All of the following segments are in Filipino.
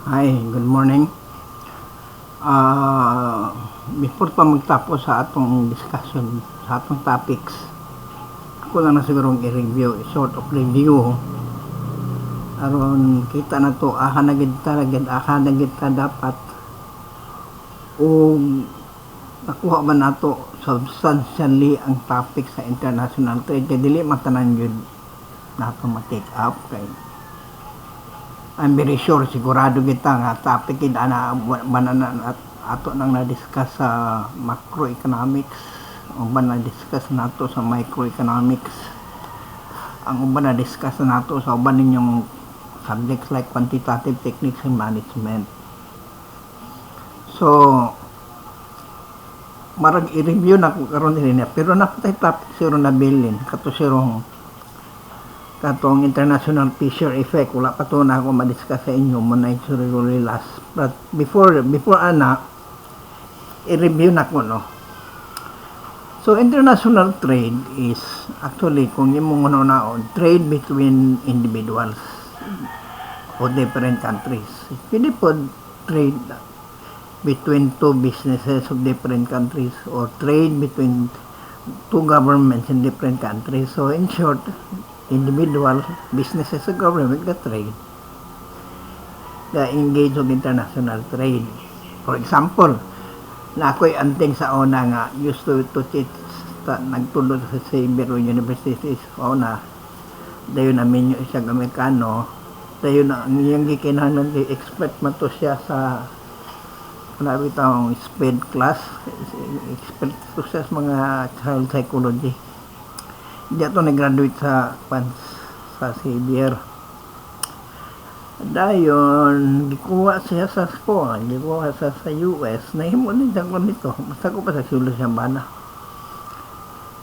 Hi, good morning. Before pa magtapos sa atong discussion, sa atong topics, ako lang na sigurong i-review, short of review. Aron kita na to, aha na gid ta dapat o nakuha ba nato substantially ang topic sa international trade kay dili man tanan gyud nato ma-take up kay I'm very sure sigurado kita nga topic kid ana at ato nang na-discuss sa macroeconomics o ba na-discuss nato sa microeconomics ang uban na-discuss nato sa uban ninyong subjects like quantitative techniques and management. So marag i-review na ko karon din pero napatay topic siro na bilin kato sirong katong international pressure effect wala pa to na ako ma-discuss sa inyo mo na really last but before ana i-review na ko no. So international trade is actually kung imong unaon trade between individuals o different countries. Pwede po trade between two businesses of different countries or trade between two governments in different countries. So in short, individual businesses and government that trade that engage of international trade. For example, na ako'y anting sa una nga used to teach nagtulog sa Xavier University sa una dayon namin yung isang Amerikano dayon na yung gikinahanglan expert man to siya sa nabi taong speed class expert to siya sa mga child psychology. Hindi ito nag-graduate sa Xavier. Dayon, gikuha siya sa school, gikuha sa US, nahimo din siya kung dito. Basta ko pa sa sulo siyang bana.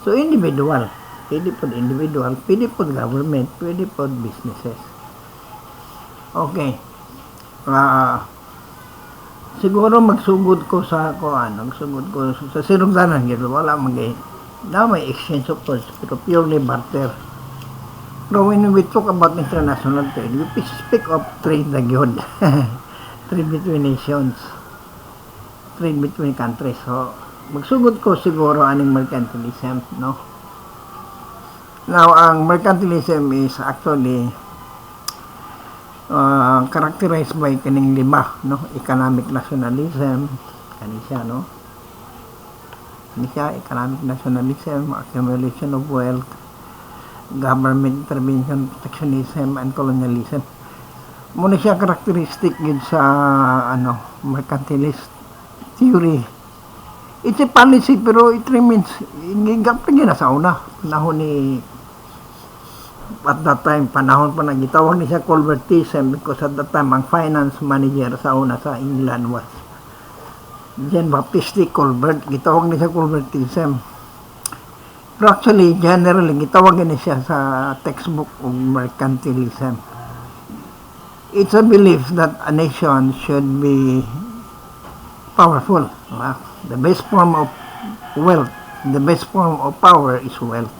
So, individual. Pwede po individual, pwede po government, pwede po businesses. Okay. Siguro magsugod ko sa magsugod ko sa sirugdanan, wala magay. Now may exchange of goods, pero purely barter. Pero when we talk about international trade, we speak of trade na yun. Trade between nations. Trade between countries. So, magsugod ko siguro aning mercantilism, no? Now, ang mercantilism is actually characterized by kaning lima, no? Economic nationalism, kanisya, no? Economic nationalism, accumulation of wealth, government intervention, protectionism, and colonialism. Muna siya characteristic yun sa mercantilist theory. It's a policy pero it remains gapin yun na sa una. Panahon ni at that time, panahon pa nagitawag ni siya Colbertism because at that time ang finance manager sa una sa England was Jean Baptiste Colbert, gitawag niya sa Colbertism. Pero actually, generally, gitawag niya siya sa textbook of mercantilism. It's a belief that a nation should be powerful. The best form of wealth, the best form of power is wealth.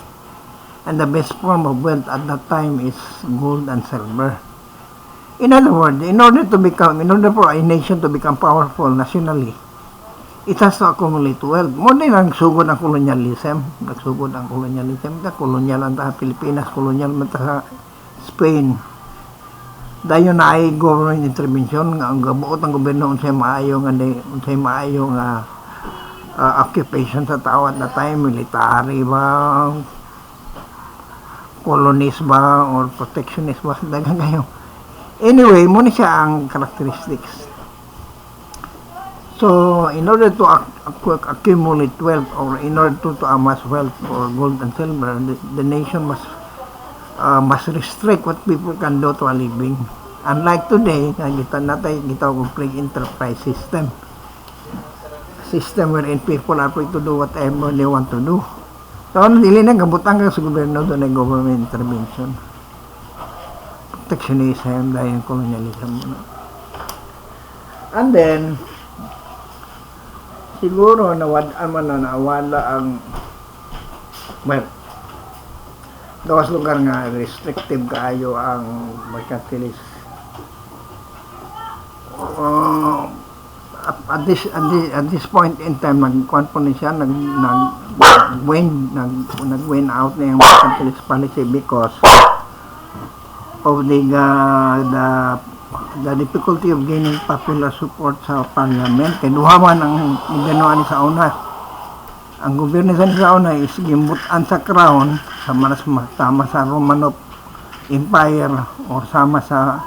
And the best form of wealth at that time is gold and silver. In other words, in order for a nation to become powerful nationally, it has to accumulate wealth. Mo din ang sugod ang colonialism. Nagsugod ang colonialism. Kolonyal ang Pilipinas, kolonyal man sa Spain. Dayon na ay government intervention nga ang gabuot ang gobyerno unsay maayo nga occupation sa tao at that time, military ba, colonist ba, or protectionist ba, dagang kayo. Anyway, mo ni siya ang characteristics. So, in order to accumulate wealth or in order to amass wealth or gold and silver, the nation must restrict what people can do to a living. Unlike today, gitawag free enterprise system. System wherein people are free to do whatever they want to do. So, dili na gabutang ka sa gobyerno doon ng government intervention. Protectionism dahil colonialism. And then, siguro nawala ang gawas lugar nga restrictive kaayo ang mercantilist uh, at this point in time nagkuan po ni siya nag-win out na yung mercantilist policy because of the difficulty of gaining popular support sa parliament. Kaya duhaman ang ganoan sa una. Ang gobyerno sa una is gimbutan sa crown sama sa Romanov Empire o sama sa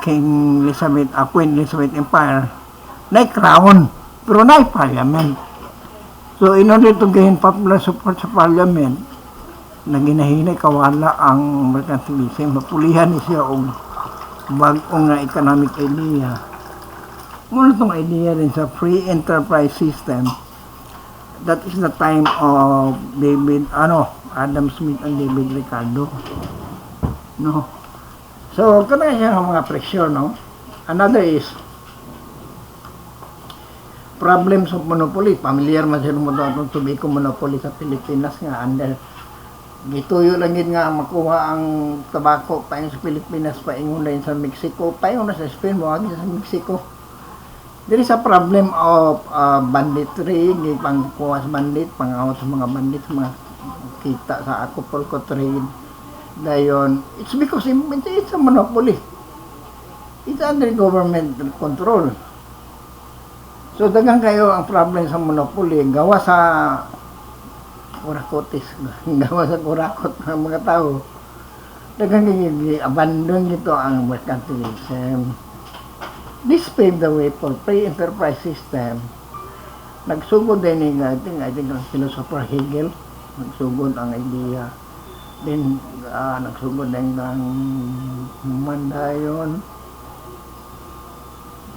Queen Elizabeth Empire na crown pero na parliament. So in order to gain popular support sa parliament na ginahinay kawala ang mercantilism, mapulihan ni siya og bag-ong nga economic idea. Muna itong idea rin sa free enterprise system. That is the time of Adam Smith and David Ricardo. No. So, kana siya ng mga presyo, no? Another is problems of monopoly. Familiar man siya mo itong tobacco monopoly sa Pilipinas nga under gituyo lang yun nga makuha ang tabako pa sa Pilipinas, paingon na sa Mexico, paingon na sa Spain, mawag sa Mexico. There is a problem of banditry, pangkuha sa bandit, pangawat sa mga bandit, mga kita sa Acapulco trade. Dayon, it's because it's a monopoly. It's under government control. So, dagang kayo ang problem sa monopoly, gawa sa kurakotis, gawa sa kurakot ng mga tao. Dagang abandon nito ang mercantilism. This paved the way for free enterprise system. Nagsugod din I think ang philosopher Hegel, nagsugod ang idea. Then, nagsugod din ng Mandayon,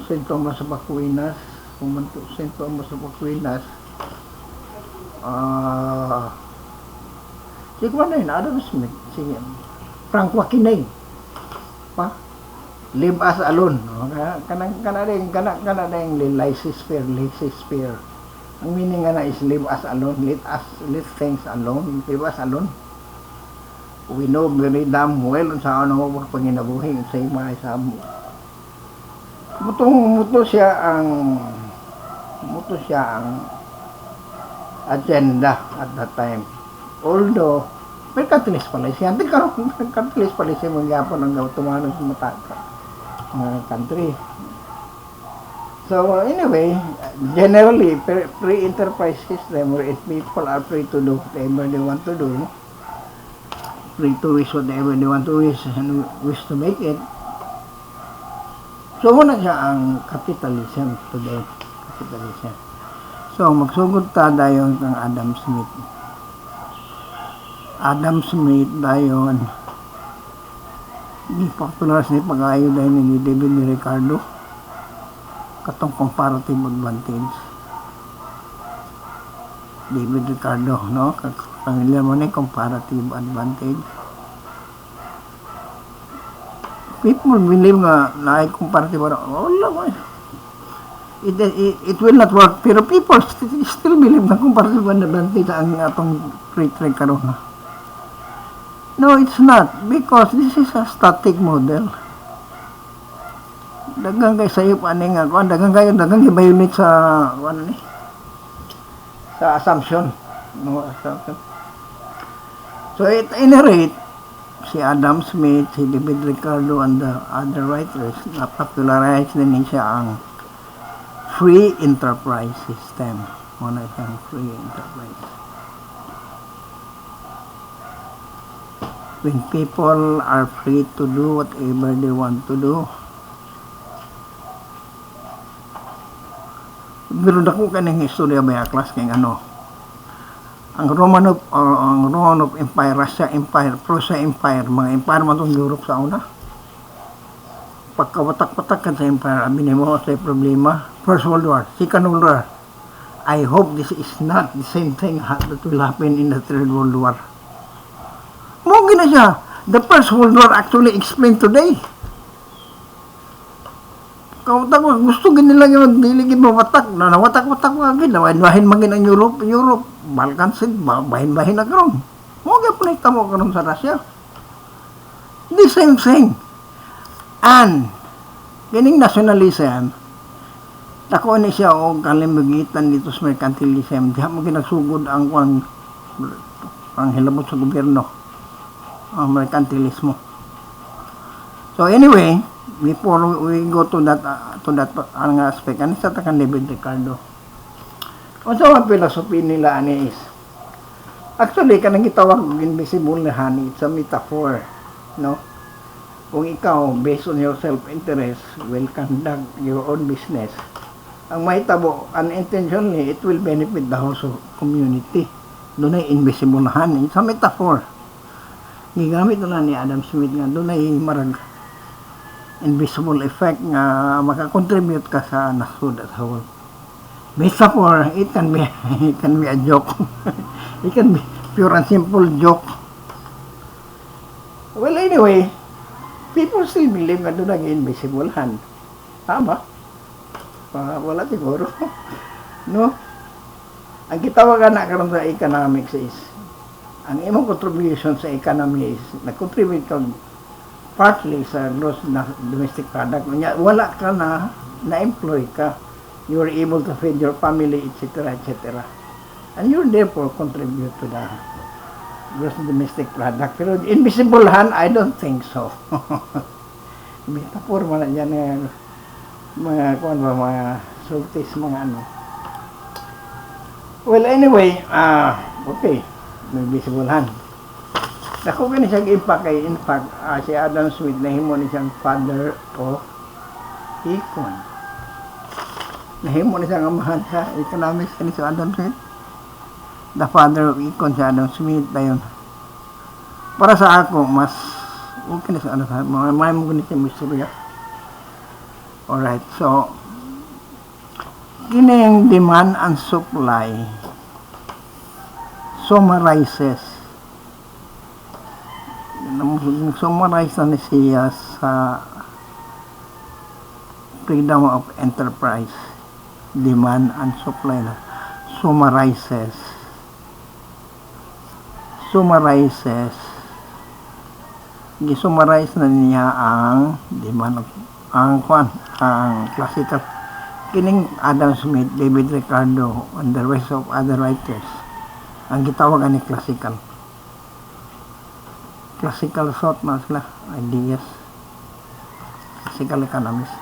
St. Thomas of Aquinas, St. Thomas of Aquinas, si kuwan na yun, Adam Smith, si Frank Joaquin pa, live as alone, no? kana rin laissez-faire. Ang meaning nga na is live as alone, let things alone, live as alone. We know very damn well sa ano mo panginabuhi sa mga isang muto siya ang agenda at that time. Although mercantilist policy, hindi karon mercantilist policy mo gyapon ang gawtumanon sa mata mga country. So anyway, generally free enterprise system where people are free to do whatever they want to do, free to wish whatever they want to wish and wish to make it. So muna siya ang capitalism today, capitalism. So, magsugod ta dayon kang Adam Smith. Adam Smith dayon di popular ni pag-ayo dayon ni David Ricardo katong comparative advantage. David Ricardo, no? Familiar mo na comparative advantage. People believe nga na comparative advantage. It will not work, pero people still believe na comparative advantage ang atong free trade karon. No, it's not, because this is a static model. Dagang kay sayop ani nga kuan, dagang i-violate sa kuan ni sa assumption, no assumption. So at any rate, si Adam Smith, si David Ricardo and the other writers na popularize din siya ang free enterprise system. Muna siyang free enterprise. When people are free to do whatever they want to do. Pero dako kaning istorya ba class kay ano? Ang Romanov Empire, Russia Empire, Prussia Empire, mga empire man tong Europe sa una. Pagkawatak-watak kan sa empire, abin mo sa problema. First World War, Second World War. I hope this is not the same thing that will happen in the Third World War. Mogi na siya. The First World War actually explained today. Kawatak mo, gusto gini lang yung diligid mo watak. Nawatak-watak mo agad. Bahin magin ang Europe, Balkan Sea, bahin na karon. Mogi po na itamo karon sa Russia. The same thing. And Kining nationalism, dako ni siya og kalimugitan dito sa mercantilism. Diha mo ginagsugod ang hilabot sa gobyerno, ang mercantilismo. So anyway, before we go to that aspect, ano sa takan David Ricardo? Unsa ang philosophy nila ani is actually kanang gitawag og invisible na honey, it's a metaphor, no? Kung ikaw based on your self-interest will conduct your own business, ang mahitabo unintentionally it will benefit the whole community. Doon ay invisible na honey, it's a metaphor. Gigamit na ni Adam Smith nga doon ay marag invisible effect nga makakontribute ka sa nasud as whole. Metaphor, it can be a joke. It can be pure and simple joke. Well, anyway, people still believe na doon ang invisible hand. Tama? Wala siguro. No? Ang kitawagan na karon sa economics is, ang imong contribution sa economy is, nag-contribute ka partly sa gross domestic product. Wala ka na-employ ka. You are able to feed your family, etc., etc. And you therefore contribute to the gross domestic product. Pero invisible hand, I don't think so. Metaphor man na dyan mga sultis, mga ano. Well, anyway, okay, invisible hand. Dako gani siya impact kay in fact, si Adam Smith nahimo ni siyang father of econ. Nahimo ni siyang amahan sa economics ni si Adam Smith. The father of econ si Adam Smith dayon. Para sa ako mas okay na sa ano sa mga mo gani siya istorya. Alright, so kini ang demand and supply summarizes na ni siya sa freedom of enterprise, demand and supply na summarizes gisummarize na niya ang demand of ang classical kining Adam Smith, David Ricardo and the rest of other writers ang gitawagan ni classical thought na sila, ideas, classical economics.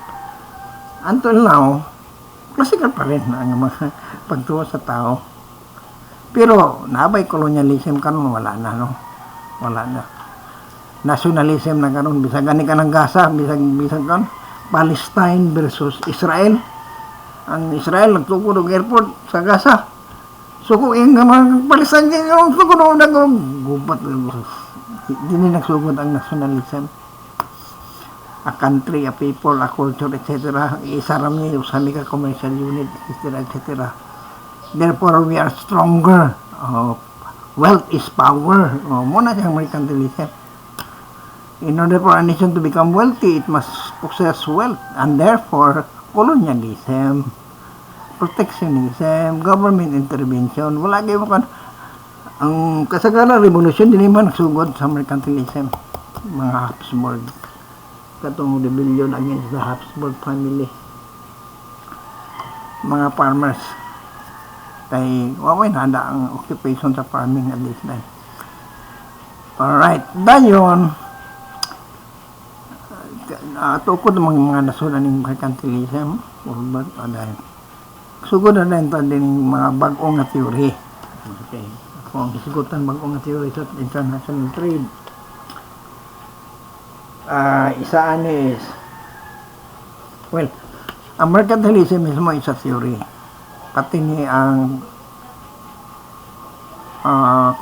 Until now, classical pa rin ang mga pagtuo sa tao. Pero, nabay colonialism karon wala na, no? Wala na. Nationalism na karon bisag gani ka ng Gaza, bisag kan Palestine versus Israel. Ang Israel nagtukod og airport sa Gaza. Suko yung mga Palestine yung tukod og gubat. Dini nagsugod ang nationalism. A country, a people, a culture, etc. Isaram niya yung sami ka commercial unit, etc. etc. Therefore, we are stronger. Wealth is power. Muna siyang mercantilism. In order for a nation to become wealthy, it must possess wealth. And therefore, colonialism, protectionism, government intervention, wala kayo kan ang kasagaran revolution din naman nagsugod sa mercantilism, mga Habsburg, katong rebellion against the Habsburg family, mga farmers kay waway nada ang occupation sa farming at this time. Alright, dayon tukod mga nasunan ng mercantilism sugod na rin din mga bagong na theory. Okay, kung isigutan bagong na theory sa international trade, isaan is, well, ang mercantilism mismo is a theory, pati ni ang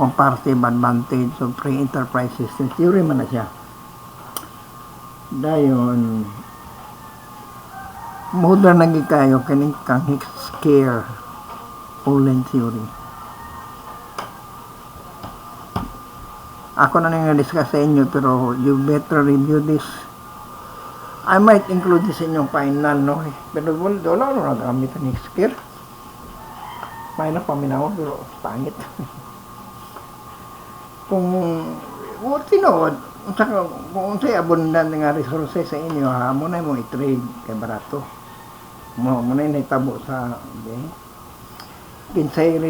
comparative advantage of free enterprise system theory man na siya. Dayon modern na gikayo kaning kang scare Poland theory. Ako na nang discuss sa inyo pero you better review this. I might include this in yung final, no? Pero wala na nagamit ang scare. May na paminaw pero pangit. Kung tinood unsa ka kung unsay abundant nga resources sa inyo, mo na mo i-trade kay barato. Mo na nahitabo sa kinsay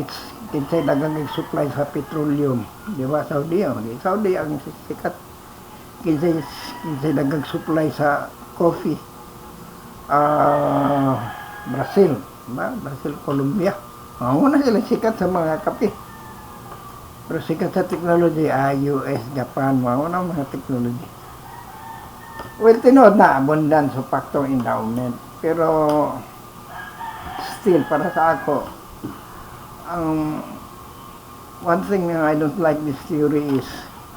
dagang supply sa petroleum, di ba? Saudi ang sikat. Kinsay dagang supply sa coffee, Brazil, Colombia. Una sila sikat sa mga kape. Pero sikat sa technology, US, Japan, una mga technology. Well, tinood na abundance of factor endowment. Pero still, para sa ako, one thing na I don't like this theory is,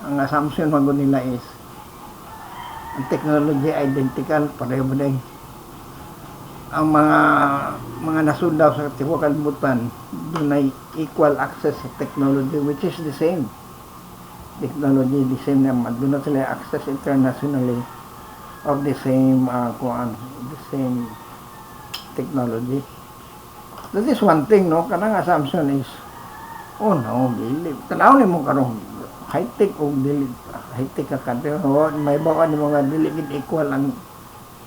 ang assumption mo nila is, ang technology identical, pareho mo din. Ang mga nasud daw sa tibuok kalibutan, doon ay equal access sa technology, which is the same. Technology, the same naman. Doon na sila access internationally of the same, the same technology. That is one thing, no? Kanang assumption is, oh no, dili. Tanaw ni mo karong high-tech o dili. High-tech ka country. May bawaan ni mga dili equal ang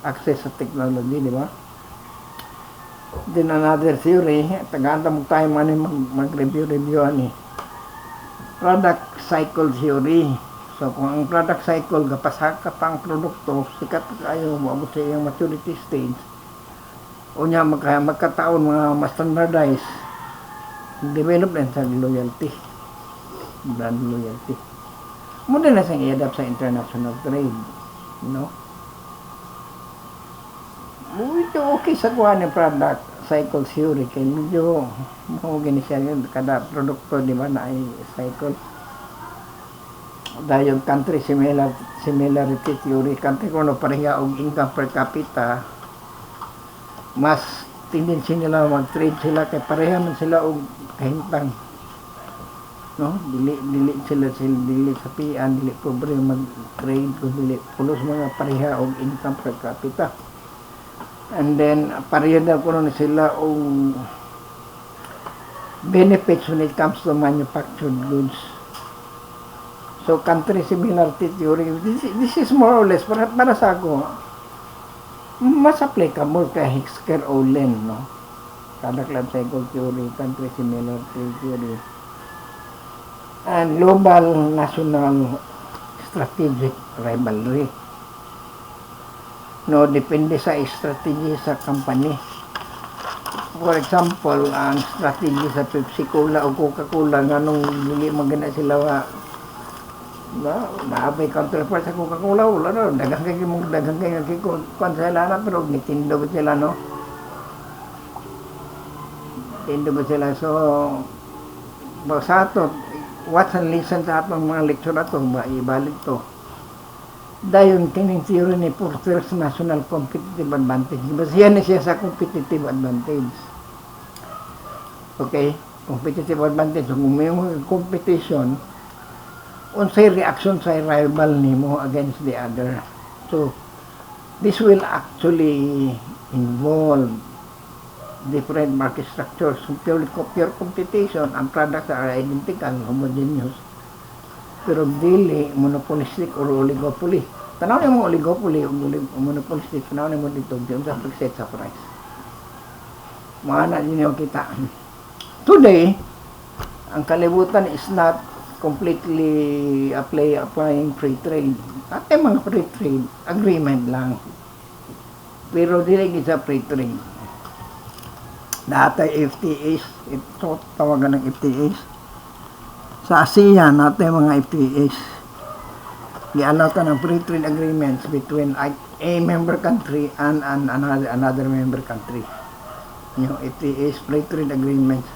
access sa technology, di ba? Then another theory, tagaanta mo tayo man mag-review ani. Product cycle theory. So kung ang product cycle gapasaka pang produkto, sikat kayo maabot sa iyang maturity stage. O niya magkataon mga ma-standardize development sa loyalty. Brand loyalty. Muna na siyang i-adapt sa international trade. You know? Ito okay sa kuha ng product cycle theory kaya medyo mahugin siya yun kada produkto di ba na ay cycle dahil yung country similarity theory country kung ano pareha og income per capita mas tendency nila mag-trade sila kay pareha man sila og kahintang no dili sa pian dili pobre mag-trade kung dili pulos mga pareha og income per capita. And then, pareho na ko na sila o benefits when it comes to manufactured goods. So, country similarity theory, this is more or less, para sa ako, mas applicable kay Hicksker-Owen, no? Product life cycle theory, country similarity theory. And global national strategic rivalry. No, depende sa strategy sa company. For example, ang strategy sa Pepsi-Cola o Coca-Cola nga nung hindi maganda sila naabay counterpart sa Coca-Cola, wala na, dagang kayo kung sila na, pero nitindo ba sila, no? Nitindo ba sila, so sa ato, watch and listen sa atong mga lecture ato, ibalik to. Dayon kining theory ni Porter's national competitive advantage. Basihan na siya sa competitive advantage. Okay? Competitive advantage. Kung may competition, unsay reaction sa rival nimo against the other. So, this will actually involve different market structures. So, pure competition, ang products are identical, homogeneous. Pero dili monopolistic or oligopoly. Tanaw niyo mo oligopoly o monopolistic, tanaw niyo mo dito diyon sa preset sa price. Maana niyo kita. Today, ang kalibutan is not completely applying free trade. Ate mga free trade agreement lang. Pero dili gid sa free trade. Data FTAs, ito tawagan ng FTAs. Sa ASEAN, natin mga FTAs, i-allow ka ng free trade agreements between a member country and another member country. Yung FTAs, free trade agreements.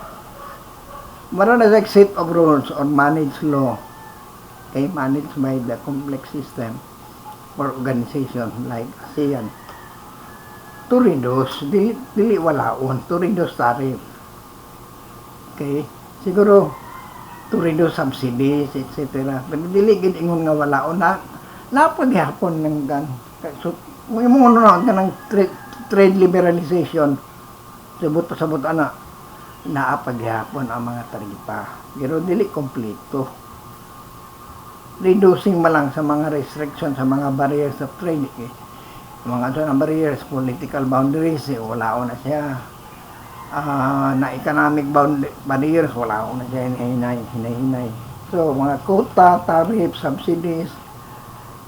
Meron na like set of rules or managed law, okay, managed by the complex system or organization like ASEAN. To reduce, dili walaon, to reduce tariff. Okay, siguro, to reduce subsidies, etc. Pero dili gid ingon nga wala o napaghapon ng gan. So mo na ng trade liberalization sabot ana naapaghapon ang mga taripa. Pero dili kompleto. reducing man lang sa mga restrictions, sa mga barriers of trade. Mga ito na barriers, political boundaries, wala ko na siya. Na economic barriers, wala ko na siya hinahinay. So, mga quota, tariff, subsidies,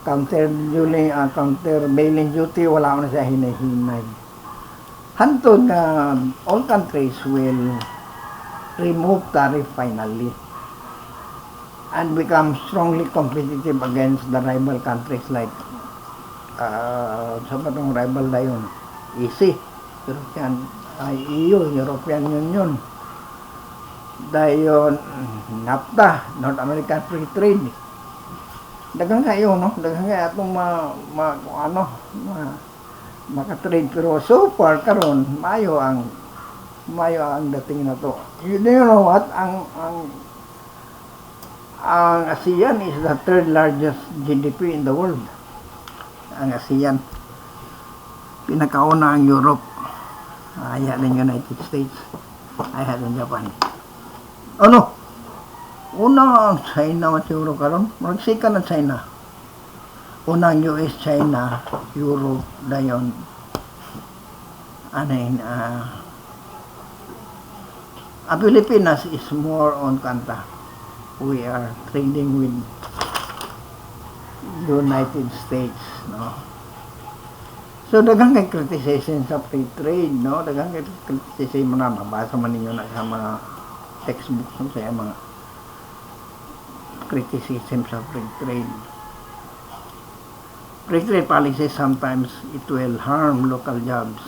countervailing duty, wala ko na siya hinahinay. Hantod na all countries will remove tariff finally and become strongly competitive against the rival countries like sa batong rival na yun, EC, European Union, dayon NAFTA, North American Free Trade. Dagang kayo, no? Dagang kayo atong makatrade, pero so far karon mayo ang dating na to. You know what? Ang ASEAN is the third largest GDP in the world. Ang ASEAN. Pinakauna ang Europe. Aya ng United States. Aya ng Japan. Ano? Una ang China siguro karon. Magsika ng China. Una ang US, China, Europe, dayon. Pilipinas is more on kanta. We are trading with United States, no? So, daghang kay criticism sa free trade, no? Daghang kay criticism na mabasa man ninyo na sa mga textbooks no? Sa mga criticism sa free trade. Free trade policy sometimes it will harm local jobs.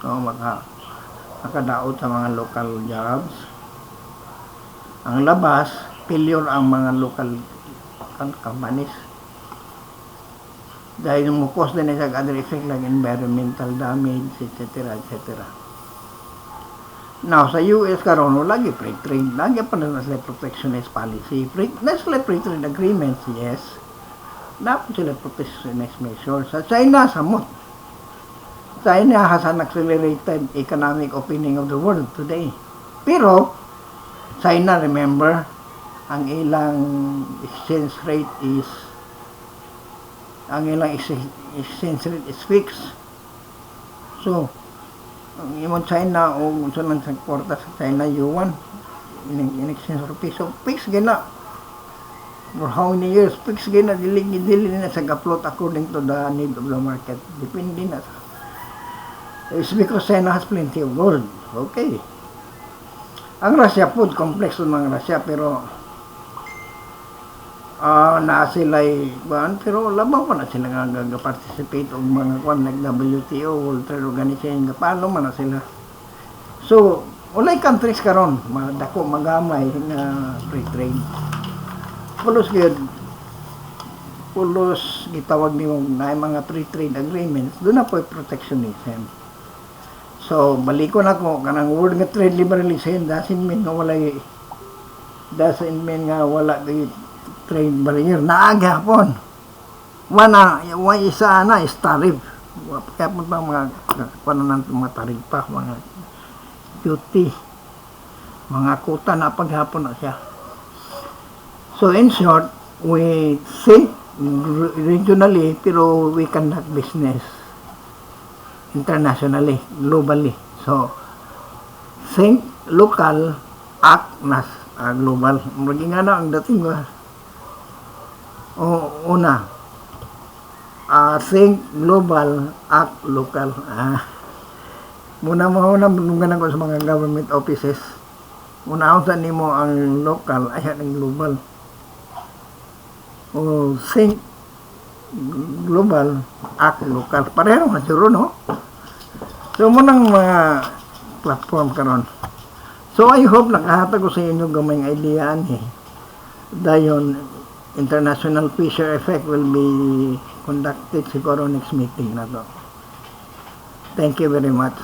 No, makadaot sa mga local jobs. Ang labas, failure ang mga local companies. Dahil mo cause din sa other effect like environmental damage, etc. etc. Now, sa US karon lagi free trade, lagi pa na sila protectionist policy. Sila free trade agreements, yes. Dapat sila protectionist measures. Sa China, samot. China has an accelerated economic opening of the world today. Pero, China, remember, ang ilang exchange rate is fixed. So, ang imong China o unsa man sa kwarta sa China yuan in exchange rate. So, fixed gina. For how many years? Fixed gina, dili na sa ga-float according to the need of the market. Depende na sa. It's because China has plenty of gold. Okay. Ang Russia food complex ng Russia pero na sila pero labaw pa na sila nga participate og mga kwan like WTO, World Trade Organization, paano man na sila. So, walay countries karon madako magamay na free trade. Pulos gitawag nimo na mga free trade agreements, doon na po protectionism. So, balikon ako, kanang word nga trade liberalization, doesn't mean nga wala trade barrier. Naaga hapon. Isa na is tariff. Kaya po ba mga taripa, mga duty, mga kuta na paghapon na siya. So, in short, we think regionally, pero we conduct business internationally, globally. So, think local, act nas global. Maging ang dating una, think global, act local. Muna ko sa mga government offices. Muna sa nimo ang local, ay ang global. Think global, act local. Pareho nga siguro, no? So, munang mga platform karon. So, I hope nakahatag ko sa inyo gamayng idea dayon international fisher effect will be conducted siguro next meeting na to. Thank you very much.